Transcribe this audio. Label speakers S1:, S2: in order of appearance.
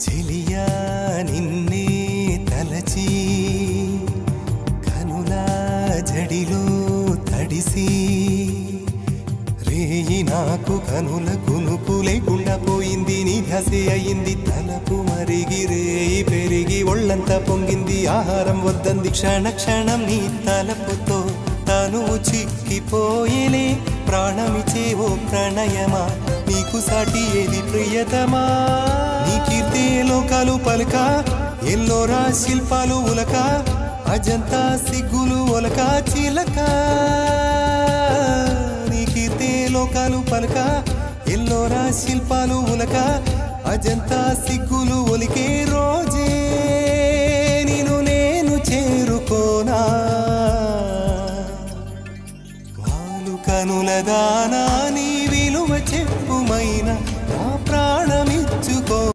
S1: చెలియా నిన్నే తలచి కనుల జడిలో తడిసి రేయి నాకు కనుల కునుకు లేకుండా పోయింది నీ ధ్యాసే అయింది తలపు మరిగి రేయి పెరిగి ఒళ్ళంతా పొంగింది ఆహారం వద్దంది క్షణ క్షణం నీ తలపుతో తను చిక్కిపోయేలే ప్రాణమిచే ఓ ప్రణయమా నీకు సాటి ఏది ప్రియతమా నీ కీర్తే లోకాలు పలక ఎల్లోరా శిల్పాలు ఉలక అజంతా సిగ్గులు ఒలక చిలక నీ కీర్తే లోకాలు పలక ఎల్లోరా శిల్పాలు ఉలక అజంతా సిగ్గులు ఒలికే రోజే నిన్ను నేను చేరుకోనా వాలు కనుల దానా